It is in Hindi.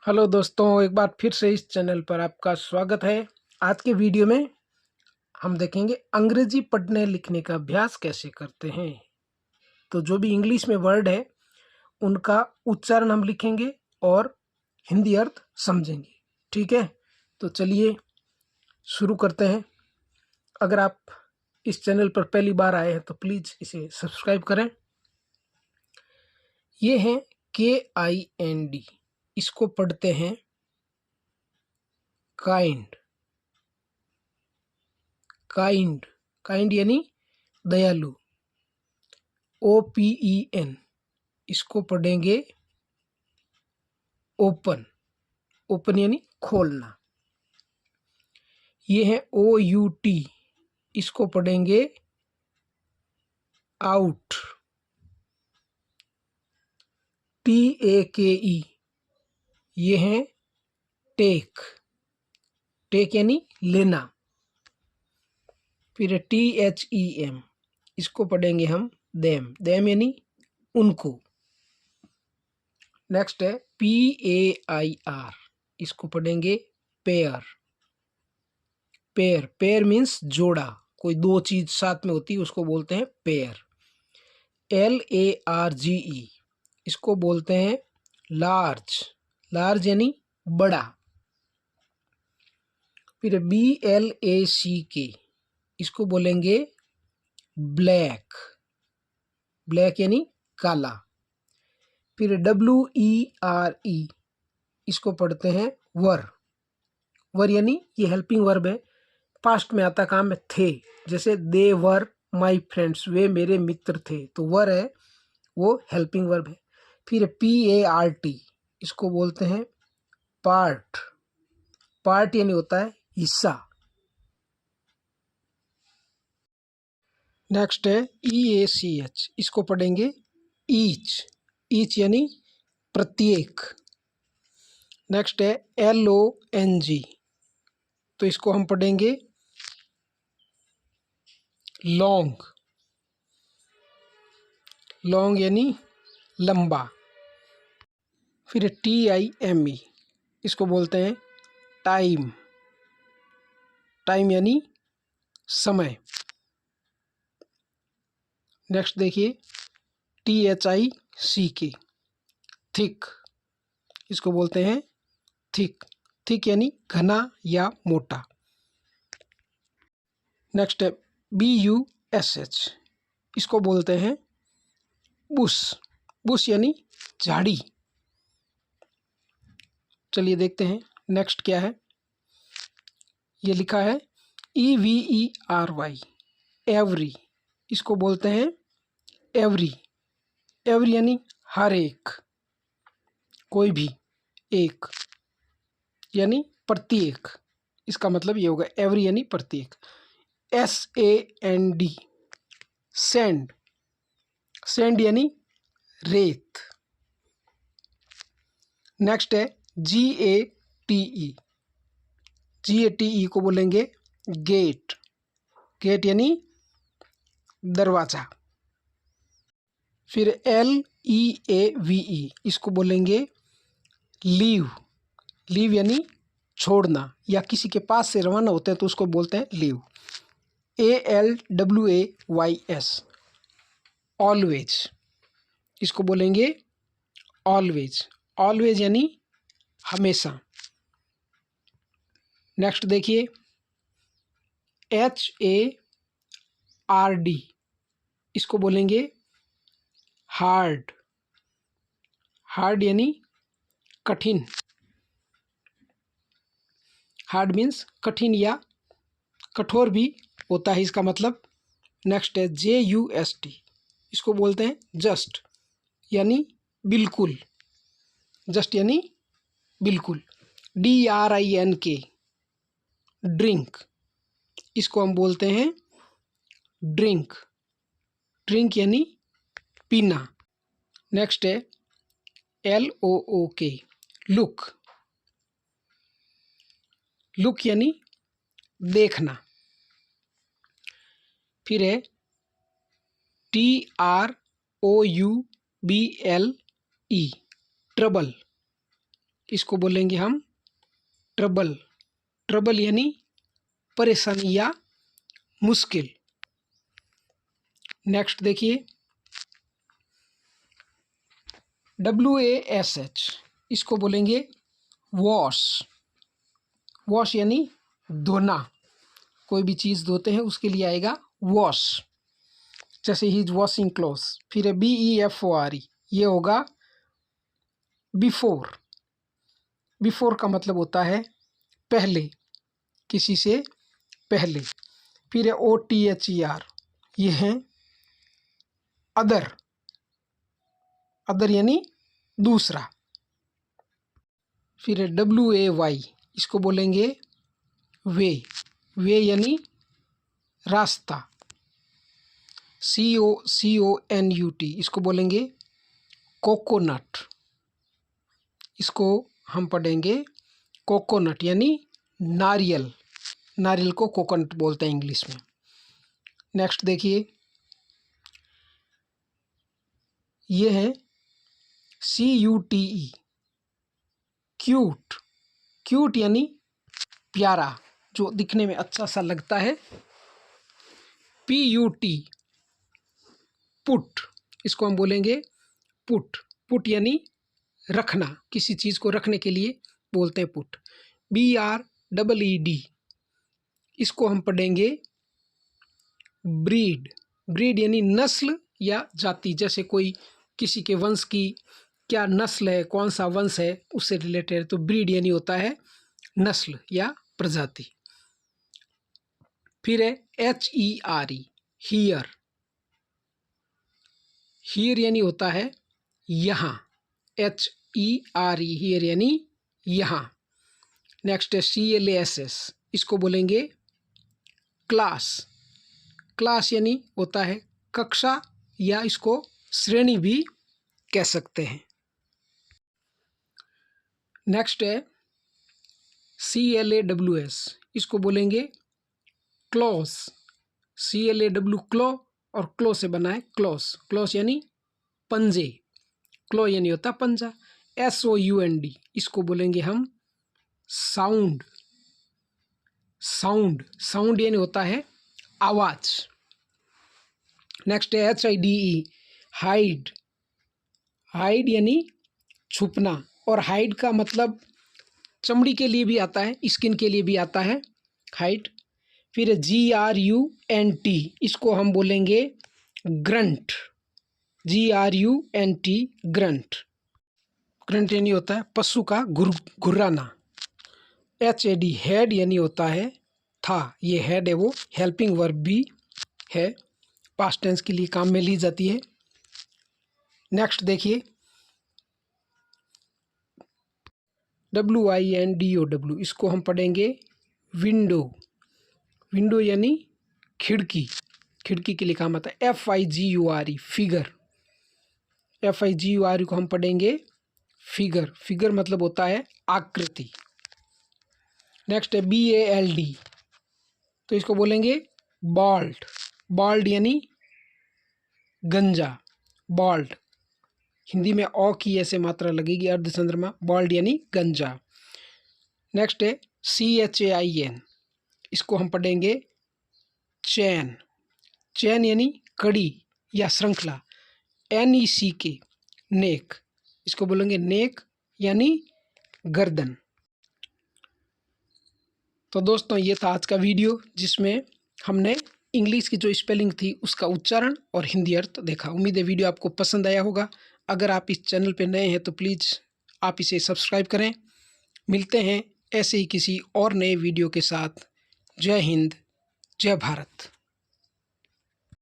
हेलो दोस्तों, एक बार फिर से इस चैनल पर आपका स्वागत है। आज के वीडियो में हम देखेंगे अंग्रेजी पढ़ने लिखने का अभ्यास कैसे करते हैं। तो जो भी इंग्लिश में वर्ड है उनका उच्चारण हम लिखेंगे और हिंदी अर्थ समझेंगे। ठीक है, तो चलिए शुरू करते हैं। अगर आप इस चैनल पर पहली बार आए हैं तो प्लीज़ इसे सब्सक्राइब करें। ये हैं KIND, इसको पढ़ते हैं काइंड। काइंड काइंड यानी दयालु। OPEN, इसको पढ़ेंगे ओपन। ओपन यानी खोलना। ये है OUT, इसको पढ़ेंगे आउट। TAKE, ये है टेक। टेक यानी लेना। फिर THEM, इसको पढ़ेंगे हम देम। देम यानी उनको। नेक्स्ट है PAIR, इसको पढ़ेंगे पेयर। पेयर पेयर मीन्स जोड़ा, कोई दो चीज साथ में होती है उसको बोलते हैं पेयर। LARGE, इसको बोलते हैं लार्ज। लार्ज यानी बड़ा। फिर BLACK, इसको बोलेंगे ब्लैक। ब्लैक यानी काला। फिर WERE, इसको पढ़ते हैं वर। वर यानी ये हेल्पिंग वर्ब है। पास्ट में आता काम में थे, जैसे दे वर माई फ्रेंड्स, वे मेरे मित्र थे, तो वर है वो हेल्पिंग वर्ब है। फिर PART, इसको बोलते हैं पार्ट। पार्ट यानी होता है हिस्सा। नेक्स्ट है EACH, इसको पढ़ेंगे ईच। ईच यानी प्रत्येक। नेक्स्ट है LONG, तो इसको हम पढ़ेंगे लॉन्ग। लॉन्ग यानी लंबा। फिर TIME, इसको बोलते हैं टाइम। टाइम यानी समय। नेक्स्ट देखिए THICK, थिक, इसको बोलते हैं थिक। थिक यानी घना या मोटा। नेक्स्ट है BUSH, इसको बोलते हैं बुश। बुश यानी झाड़ी। चलिए देखते हैं नेक्स्ट क्या है। ये लिखा है EVERY, एवरी, इसको बोलते हैं एवरी। एवरी यानी हर एक, कोई भी एक, यानी प्रत्येक। इसका मतलब ये होगा एवरी यानी प्रत्येक। SAND, sand. सैंड यानी रेत। नेक्स्ट है GATE। GATE को बोलेंगे गेट। गेट यानी दरवाजा। फिर LEAVE, इसको बोलेंगे लीव। लीव यानी छोड़ना, या किसी के पास से रवाना होते हैं तो उसको बोलते हैं लीव। ALWAYS, ऑलवेज, इसको बोलेंगे ऑलवेज। ऑलवेज यानी हमेशा। नेक्स्ट देखिए HARD, इसको बोलेंगे हार्ड। हार्ड यानी कठिन। हार्ड मीन्स कठिन या कठोर भी होता है इसका मतलब। नेक्स्ट है JUST, इसको बोलते हैं जस्ट, यानी बिल्कुल। जस्ट यानी बिल्कुल। DRINK, ड्रिंक, इसको हम बोलते हैं ड्रिंक। ड्रिंक यानी पीना। नेक्स्ट है LOOK, लुक। लुक यानी देखना। फिर है TROUBLE, ट्रबल। इसको बोलेंगे हम ट्रबल। ट्रबल यानी परेशानी या मुश्किल। नेक्स्ट देखिए WASH, इसको बोलेंगे वॉश। वॉश यानी धोना, कोई भी चीज़ धोते हैं उसके लिए आएगा वॉश, जैसे ही इज वॉशिंग क्लोथ्स। फिर है BEFORE, ये होगा बिफोर। बिफोर का मतलब होता है पहले, किसी से पहले। फिर है OTHER, ये है अदर। अदर यानी दूसरा। फिर है WAY, इसको बोलेंगे वे। वे यानी रास्ता। CONUT, इसको बोलेंगे कोकोनट। इसको हम पढ़ेंगे कोकोनट यानी नारियल। नारियल को कोकोनट बोलते हैं इंग्लिश में। नेक्स्ट देखिए ये है CUTE, क्यूट। क्यूट यानी प्यारा, जो दिखने में अच्छा सा लगता है। PUT, पुट, इसको हम बोलेंगे पुट। पुट यानी रखना, किसी चीज़ को रखने के लिए बोलते हैं पुट। BREED, इसको हम पढ़ेंगे ब्रीड। ब्रीड यानी नस्ल या जाति, जैसे कोई किसी के वंश की क्या नस्ल है, कौन सा वंश है, उससे रिलेटेड है, तो ब्रीड यानी होता है नस्ल या प्रजाति। फिर है HERE, हियर। हियर यानी होता है यहाँ। HERE, हियर यानी यहाँ। नेक्स्ट है CLASS, इसको बोलेंगे क्लास। क्लास यानी होता है कक्षा, या इसको श्रेणी भी कह सकते हैं। नेक्स्ट है CLAWS, इसको बोलेंगे क्लॉस। CLAW क्लॉ, और क्लो से बना है क्लॉस। क्लॉस यानी पंजे। क्लो यानी होता पंजा। SOUND, इसको बोलेंगे हम साउंड। साउंड, साउंड यानी होता है आवाज। नेक्स्ट है HIDE, हाइड। हाइड यानी छुपना, और हाइड का मतलब चमड़ी के लिए भी आता है, स्किन के लिए भी आता है हाइड। फिर GRUNT, इसको हम बोलेंगे ग्रंट। GRUNT, grunt. ग्रंट यानी होता है पशु का घुर्राना। HAD, हेड यानी होता है था। ये हेड है वो हेल्पिंग वर्ब भी है, पास्ट टेंस के लिए काम में ली जाती है। नेक्स्ट देखिए WINDOW, इसको हम पढ़ेंगे विंडो। विंडो यानी खिड़की। खिड़की के लिए काम आता है। FIGURE, figure. FIGURE को हम पढ़ेंगे फिगर। फिगर मतलब होता है आकृति। नेक्स्ट है BALD, तो इसको बोलेंगे बॉल्ड। बॉल्ड यानी गंजा। बॉल्ड, हिंदी में ओ की ऐसे मात्रा लगेगी अर्धचंद्रमा। बॉल्ड यानी गंजा। नेक्स्ट है CHAIN, इसको हम पढ़ेंगे चैन। चैन यानी कड़ी या श्रृंखला। NECK, नेक, इसको बोलेंगे नेक यानी गर्दन। तो दोस्तों ये था आज का वीडियो, जिसमें हमने इंग्लिश की जो स्पेलिंग थी उसका उच्चारण और हिंदी अर्थ देखा। उम्मीद है वीडियो आपको पसंद आया होगा। अगर आप इस चैनल पर नए हैं तो प्लीज़ आप इसे सब्सक्राइब करें। मिलते हैं ऐसे ही किसी और नए वीडियो के साथ। जय हिंद, जय भारत।